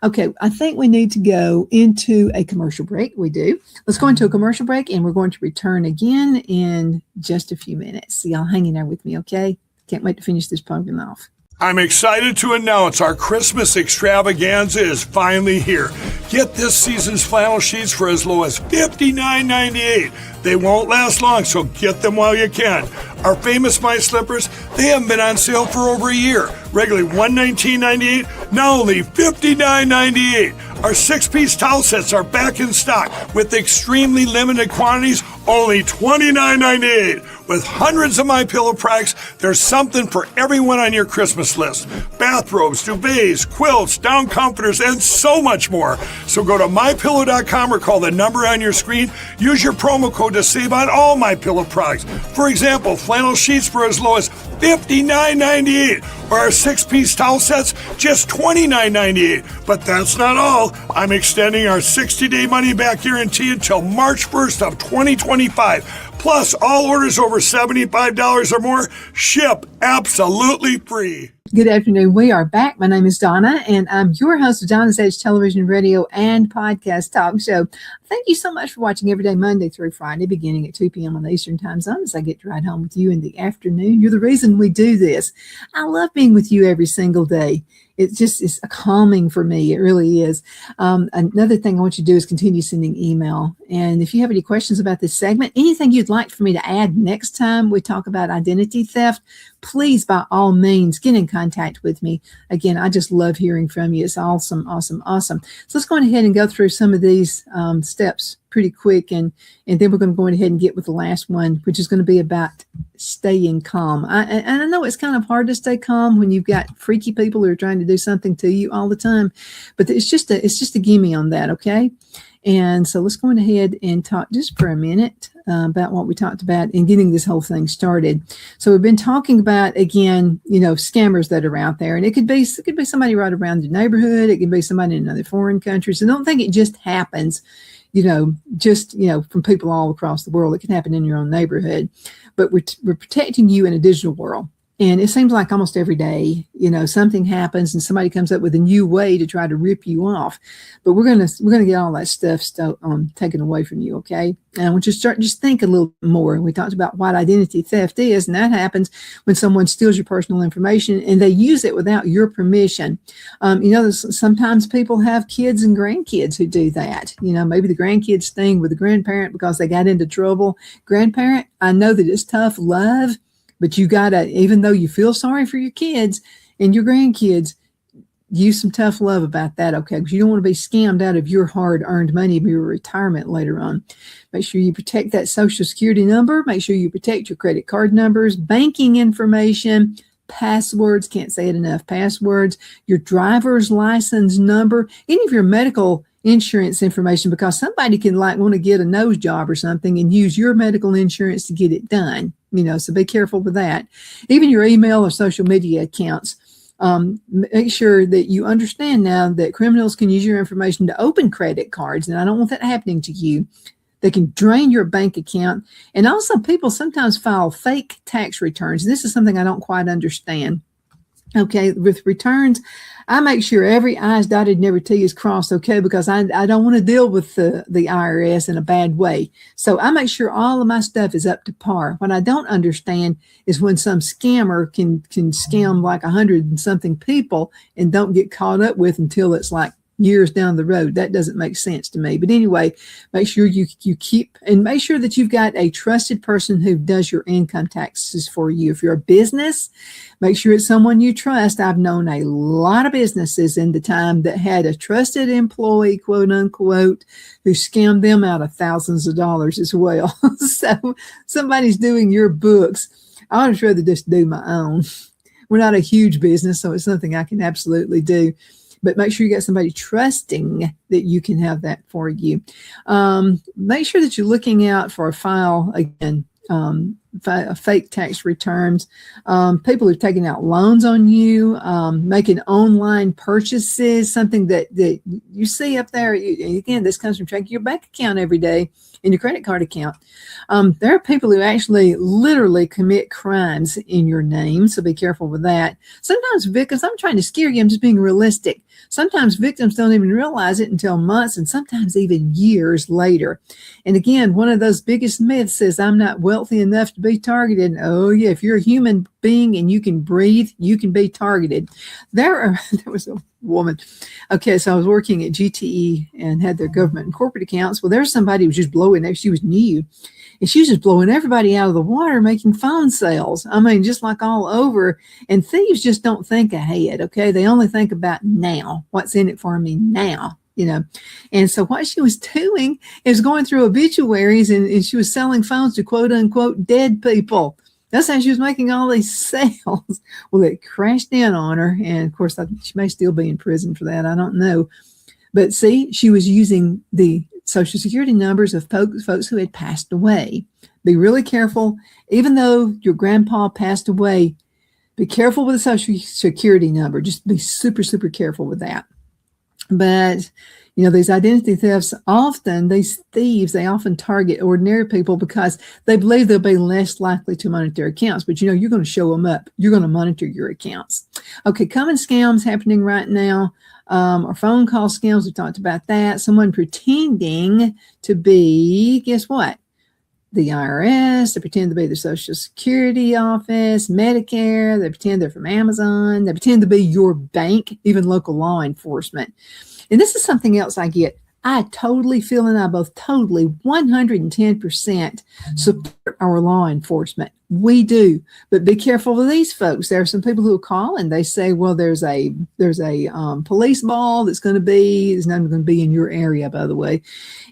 Okay, I think we need to go into a commercial break. We do. Let's go into a commercial break, and we're going to return again in just a few minutes. So y'all hang in there with me, okay? Can't wait to finish this pumpkin off. I'm excited to announce our Christmas extravaganza is finally here. Get this season's flannel sheets for as low as $59.98. They won't last long, so get them while you can. Our famous My Slippers, they haven't been on sale for over a year. Regularly $119.98, now only $59.98. Our 6-piece towel sets are back in stock with extremely limited quantities, only $29.98. With hundreds of MyPillow products, there's something for everyone on your Christmas list. Bathrobes, duvets, quilts, down comforters, and so much more. So go to MyPillow.com or call the number on your screen. Use your promo code to save on all MyPillow products. For example, flannel sheets for as low as $59.98, or our 6-piece towel sets, just $29.98. But that's not all. I'm extending our 60-day money-back guarantee until March 1st of 2025. Plus, all orders over $75 or more ship absolutely free. Good afternoon. We are back. My name is Donna, and I'm your host of Donna's Edge Television, Radio, and Podcast Talk Show. Thank you so much for watching every day, Monday through Friday, beginning at 2 p.m. on the Eastern Time Zone, as I get to ride home with you in the afternoon. You're the reason we do this. I love being with you every single day. It's calming for me. It really is. Another thing I want you to do is continue sending email. And if you have any questions about this segment, anything you'd like for me to add next time we talk about identity theft, please, by all means, get in contact with me. Again, I just love hearing from you. It's awesome, awesome, awesome. So let's go ahead and go through some of these steps pretty quick, and then we're going to go ahead and get with the last one, which is going to be about staying calm. And I know it's kind of hard to stay calm when you've got freaky people who are trying to do something to you all the time, but it's just a gimme on that, okay? And so let's go ahead and talk just for a minute about what we talked about in getting this whole thing started. So we've been talking about, again, scammers that are out there, and it could be somebody right around your neighborhood. It could be somebody in another foreign country. So don't think it just happens, from people all across the world. It can happen in your own neighborhood, but we're protecting you in a digital world. And it seems like almost every day, something happens and somebody comes up with a new way to try to rip you off. But we're gonna get all that stuff taken away from you, okay? And I want you to just think a little more. We talked about what identity theft is, and that happens when someone steals your personal information and they use it without your permission. Sometimes people have kids and grandkids who do that. Maybe the grandkids thing with the grandparent because they got into trouble. Grandparent, I know that it's tough love. But you gotta, even though you feel sorry for your kids and your grandkids, use some tough love about that, okay? Because you don't want to be scammed out of your hard-earned money of your retirement later on. Make sure you protect that Social Security number. Make sure you protect your credit card numbers, banking information, passwords, can't say it enough, passwords, your driver's license number, any of your medical insurance information, because somebody can want to get a nose job or something and use your medical insurance to get it done. So be careful with that. Even your email or social media accounts. Make sure that you understand now that criminals can use your information to open credit cards, and I don't want that happening to you. They can drain your bank account. And also people sometimes file fake tax returns. This is something I don't quite understand. Okay, with returns, I make sure every I is dotted and every T is crossed, okay, because I don't want to deal with the IRS in a bad way. So I make sure all of my stuff is up to par. What I don't understand is when some scammer can scam like 100 and something people and don't get caught up with until it's like years down the road. That doesn't make sense to me. But anyway, make sure you keep, and make sure that you've got a trusted person who does your income taxes for you. If you're a business, make sure it's someone you trust. I've known a lot of businesses in the time that had a trusted employee, quote unquote, who scammed them out of thousands of dollars as well. So somebody's doing your books. I would rather just do my own. We're not a huge business, so it's something I can absolutely do. But make sure you got somebody trusting that you can have that for you. Make sure that you're looking out for a file, again, fake tax returns, people who've taken out loans on you, making online purchases, something that you see up there. Again, this comes from checking your bank account every day and your credit card account. There are people who actually literally commit crimes in your name, so be careful with that. Sometimes victims, I'm trying to scare you, I'm just being realistic. Sometimes victims don't even realize it until months and sometimes even years later. And again, one of those biggest myths is I'm not wealthy enough to be targeted. Oh yeah, if you're a human being and you can breathe, you can be targeted. There was a woman. Okay, so I was working at GTE and had their government and corporate accounts. Well, there's somebody who was just blowing there. She was new. And she was just blowing everybody out of the water, making phone sales. I mean, just like all over. And thieves just don't think ahead, okay? They only think about now. What's in it for me now? And so what she was doing is going through obituaries and she was selling phones to quote unquote dead people. That's how she was making all these sales. Well, it crashed in on her. And of course, she may still be in prison for that. I don't know. But see, she was using the Social Security numbers of folks who had passed away. Be really careful. Even though your grandpa passed away, be careful with the Social Security number. Just be super, super careful with that. But, these identity thefts these thieves, they often target ordinary people because they believe they'll be less likely to monitor their accounts. But, you're going to show them up. You're going to monitor your accounts. Okay, common scams happening right now. Or phone call scams, we talked about that. Someone pretending to be, guess what? The IRS, they pretend to be the Social Security office, Medicare, they pretend they're from Amazon, they pretend to be your bank, even local law enforcement. And this is something else I get. I totally feel, and I both totally 110% support our law enforcement. We do, but be careful with these folks. There are some people who will call and they say, well, there's a police ball that's going to be, it's not going to be in your area, by the way.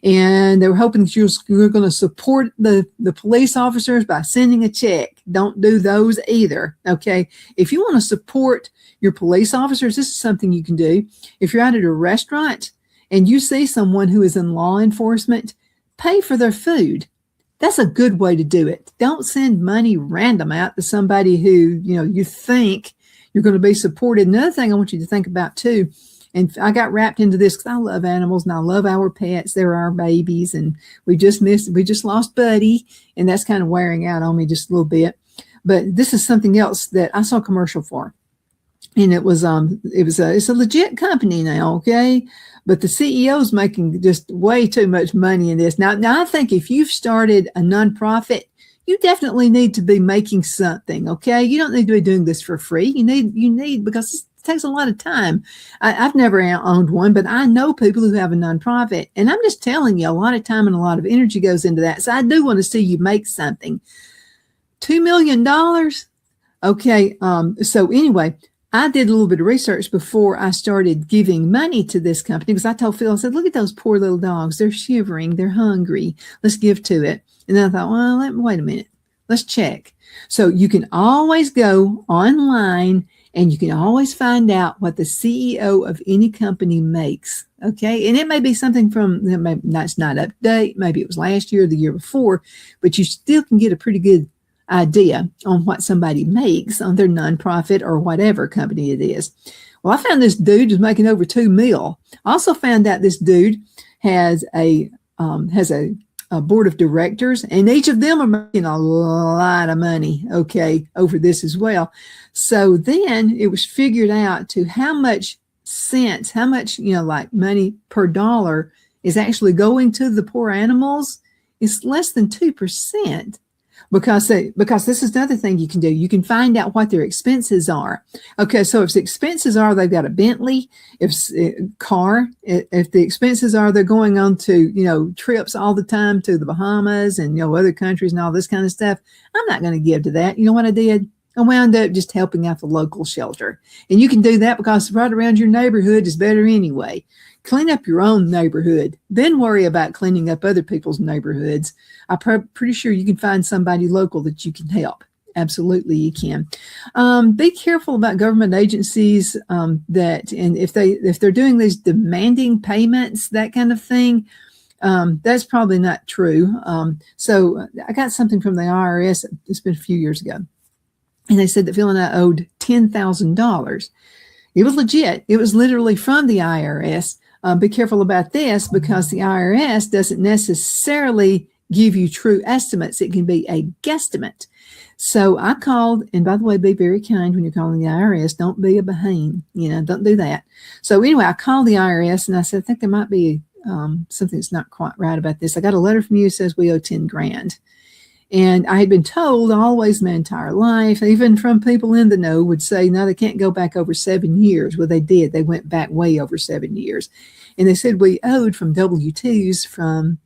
And they were hoping that you're going to support the police officers by sending a check. Don't do those either. Okay. If you want to support your police officers, this is something you can do. If you're out at a restaurant and you see someone who is in law enforcement, pay for their food. That's a good way to do it. Don't send money random out to somebody who, you think you're going to be supported. Another thing I want you to think about too, and I got wrapped into this because I love animals and I love our pets. They're our babies, and we just lost Buddy, and that's kind of wearing out on me just a little bit. But this is something else that I saw a commercial for. And it's a legit company now, okay? But the CEO is making just way too much money in this. Now I think if you've started a nonprofit, you definitely need to be making something, okay? You don't need to be doing this for free. You need because it takes a lot of time. I've never owned one, but I know people who have a nonprofit, and I'm just telling you, a lot of time and a lot of energy goes into that. So I do want to see you make something. $2 million. Okay. So anyway, I did a little bit of research before I started giving money to this company, because I told Phil, I said, look at those poor little dogs. They're shivering. They're hungry. Let's give to it. And then I thought, well, wait a minute. Let's check. So you can always go online and you can always find out what the CEO of any company makes. Okay. And it may be something from, that's not up to date. Maybe it was last year or the year before, but you still can get a pretty good idea on what somebody makes on their nonprofit or whatever company it is. Well, I found this dude is making over $2 million. I also found out this dude has a board of directors, and each of them are making a lot of money, okay, over this as well. So then it was figured out to how much like money per dollar is actually going to the poor animals. It's less than 2%. Because this is another thing you can do. You can find out what their expenses are. Okay, so if the expenses are they've got a Bentley, if the expenses are they're going on to trips all the time to the Bahamas and other countries and all this kind of stuff, I'm not going to give to that. You know what I did? I wound up just helping out the local shelter. And you can do that because right around your neighborhood is better anyway. Clean up your own neighborhood, then worry about cleaning up other people's neighborhoods. I'm pretty sure you can find somebody local that you can help. Absolutely, you can. Be careful about government agencies and if they're doing these demanding payments, that kind of thing. That's probably not true. So I got something from the IRS. It's been a few years ago, and they said that Phil and I owed $10,000. It was legit. It was literally from the IRS. Be careful about this because the IRS doesn't necessarily give you true estimates. It can be a guesstimate. So I called, and by the way, be very kind when you're calling the IRS. Don't be a behind, don't do that. So anyway, I called the IRS and I said, I think there might be something that's not quite right about this. I got a letter from you that says we owe $10,000. And I had been told always my entire life, even from people in the know, would say, no, they can't go back over 7 years. Well, they did. They went back way over 7 years. And they said we owed from W-2s from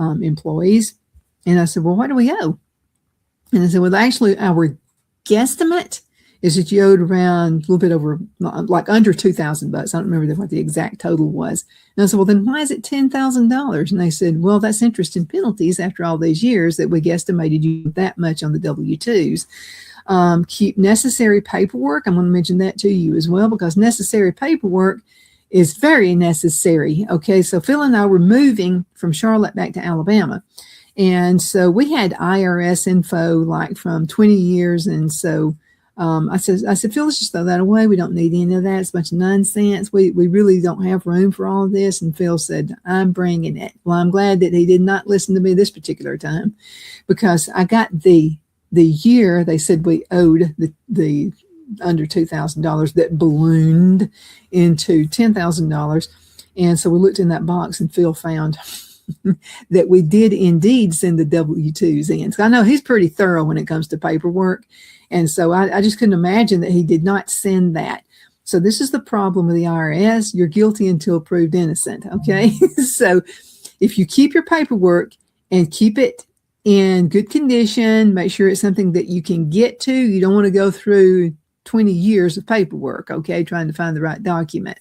employees. And I said, well, what do we owe? And I said, well, actually, our guesstimate is that you owed around a little bit over, like under $2,000. I don't remember what the exact total was. And I said, well, then why is it $10,000? And they said, well, that's interest and penalties after all these years that we guesstimated you that much on the W-2s. Keep necessary paperwork. I'm going to mention that to you as well, because necessary paperwork is very necessary. Okay, so Phil and I were moving from Charlotte back to Alabama. And so we had IRS info like from 20 years. And so I said, Phil, let's just throw that away. We don't need any of that. It's a bunch of nonsense. We really don't have room for all of this. And Phil said, I'm bringing it. Well, I'm glad that he did not listen to me this particular time, because I got the year they said we owed the under $2,000 that ballooned into $10,000. And so we looked in that box and Phil found that we did indeed send the W-2s in. So I know he's pretty thorough when it comes to paperwork. And so I just couldn't imagine that he did not send that. So this is the problem with the IRS. You're guilty until proved innocent. Okay. So if you keep your paperwork and keep it in good condition, make sure it's something that you can get to. You don't want to go through 20 years of paperwork, okay, trying to find the right document.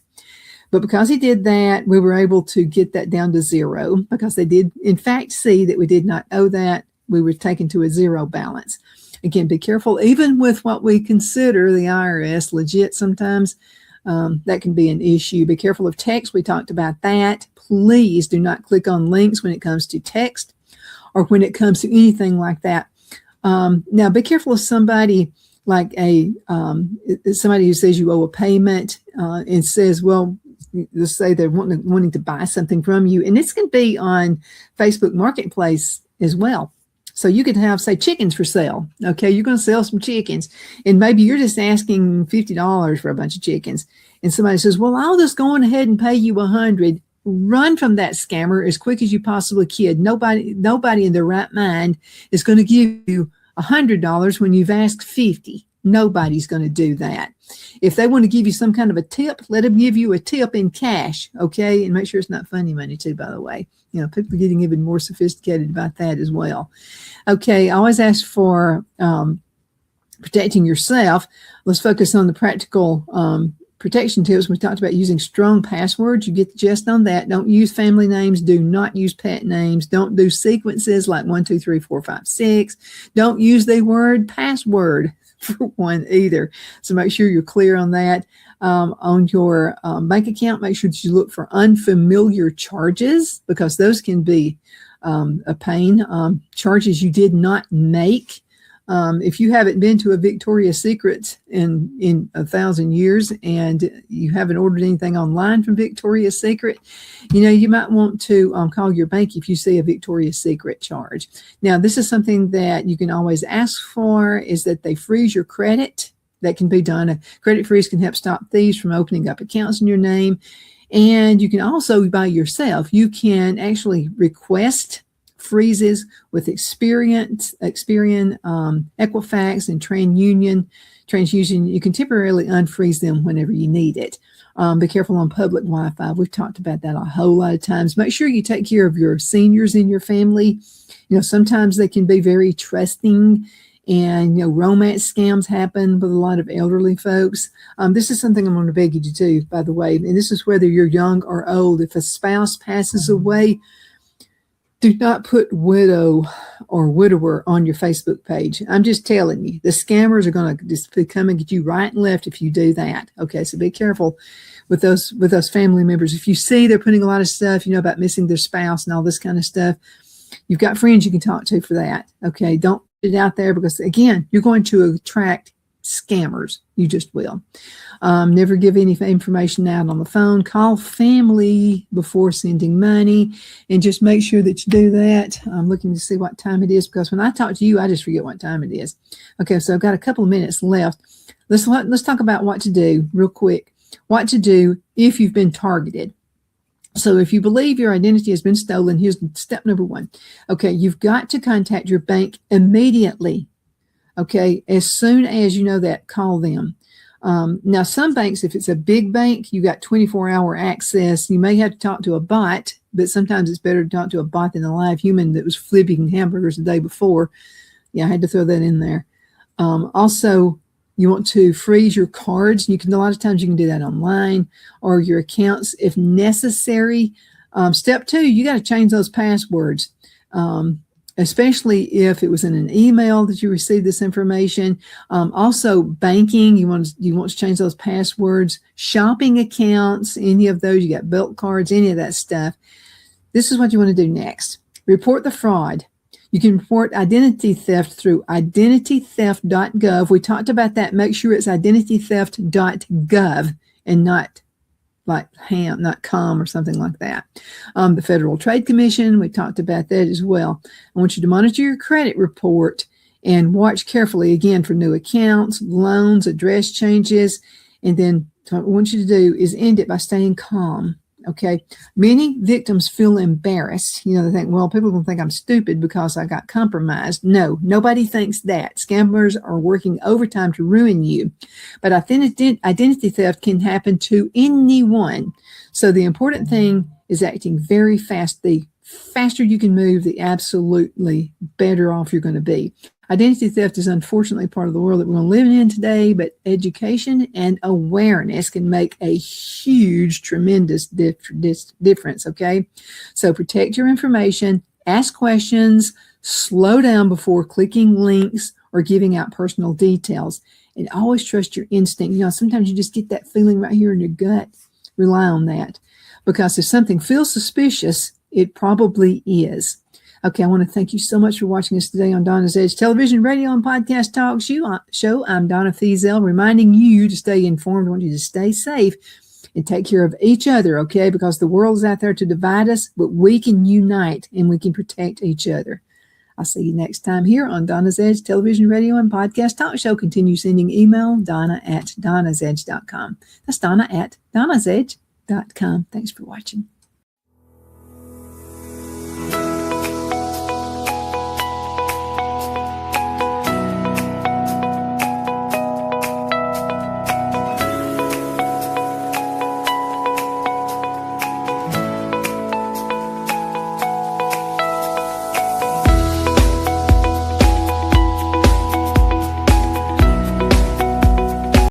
But because he did that, we were able to get that down to zero, because they did, in fact, see that we did not owe that. We were taken to a zero balance. Again, be careful, even with what we consider the IRS legit sometimes. That can be an issue. Be careful of text. We talked about that. Please do not click on links when it comes to text. or when it comes to anything like that. Now, be careful of somebody like somebody who says you owe a payment and says, well, let's say they're wanting to buy something from you. And this can be on Facebook Marketplace as well. So you could have, say, chickens for sale. Okay, you're going to sell some chickens. And maybe you're just asking $50 for a bunch of chickens. And somebody says, well, I'll just go on ahead and pay you $100. Run from that scammer as quick as you possibly can. Nobody in their right mind is going to give you $100 when you've asked $50. Nobody's going to do that. If they want to give you some kind of a tip, let them give you a tip in cash, okay? And make sure it's not funny money too, by the way. You know, people are getting even more sophisticated about that as well. Okay, I always ask for protecting yourself. Let's focus on the practical protection tips. We talked about using strong passwords. You get the gist on that. Don't use family names. Do not use pet names. Don't do sequences like 1, 2, 3, 4, 5, 6. Don't use the word password for one either. So make sure you're clear on that. On your bank account, make sure that you look for unfamiliar charges, because those can be a pain. Charges you did not make. If you haven't been to a Victoria's Secret in 1,000 years and you haven't ordered anything online from Victoria's Secret, you know, you might want to call your bank if you see a Victoria's Secret charge. Now, this is something that you can always ask for, is that they freeze your credit. That can be done. A credit freeze can help stop thieves from opening up accounts in your name. And you can also, by yourself, you can actually request freezes with Experian, Equifax, and TransUnion. You can temporarily unfreeze them whenever you need it. Be careful on public Wi-Fi. We've talked about that a whole lot of times. Make sure you take care of your seniors in your family. You know, sometimes they can be very trusting, and, you know, romance scams happen with a lot of elderly folks. This is something I'm going to beg you to do, by the way, and this is whether you're young or old. If a spouse passes away, do not put widow or widower on your Facebook page. I'm just telling you, the scammers are going to just come and get you right and left if you do that. Okay, so be careful with those family members. If you see they're putting a lot of stuff, you know, about missing their spouse and all this kind of stuff, you've got friends you can talk to for that. Okay, don't put it out there, because, again, you're going to attract scammers. You just will. Never give any information out on the phone. Call family before sending money, and just make sure that you do that. I'm looking to see what time it is, because when I talk to you, I just forget what time it is. Okay, so I've got a couple of minutes left. Let's talk about what to do real quick. What to do if you've been targeted. So if you believe your identity has been stolen, here's step number 1. Okay, you've got to contact your bank immediately. Okay, as soon as you know that, call them. Now, some banks, if it's a big bank, you got 24-hour access. You may have to talk to a bot, but sometimes it's better to talk to a bot than a live human that was flipping hamburgers the day before. Yeah, I had to throw that in there. Also, you want to freeze your cards. A lot of times you can do that online, or your accounts if necessary. Step 2, you got to change those passwords. Especially if it was in an email that you received this information. Also, banking, you want to change those passwords. Shopping accounts, any of those, you got belt cards, any of that stuff. This is what you want to do next. Report the fraud. You can report identity theft through identitytheft.gov. We talked about that. Make sure it's identitytheft.gov and not like ham, not com or something like that. The Federal Trade Commission, we talked about that as well. I want you to monitor your credit report and watch carefully, again, for new accounts, loans, address changes. And then what I want you to do is end it by staying calm. Okay. Many victims feel embarrassed. You know, they think, well, people are going to think I'm stupid because I got compromised. No, nobody thinks that. Scammers are working overtime to ruin you. But identity theft can happen to anyone. So the important thing is acting very fast. The faster you can move, the absolutely better off you're going to be. Identity theft is unfortunately part of the world that we're living in today, but education and awareness can make a huge, tremendous difference, okay? So protect your information, ask questions, slow down before clicking links or giving out personal details, and always trust your instinct. You know, sometimes you just get that feeling right here in your gut. Rely on that, because if something feels suspicious, it probably is. Okay, I want to thank you so much for watching us today on Donna's Edge Television, Radio, and Podcast Talk Show. I'm Donna Feazell, reminding you to stay informed. I want you to stay safe and take care of each other, okay? Because the world is out there to divide us, but we can unite and we can protect each other. I'll see you next time here on Donna's Edge Television, Radio, and Podcast Talk Show. Continue sending email, Donna@donnasedge.com. That's Donna@donnasedge.com. Thanks for watching.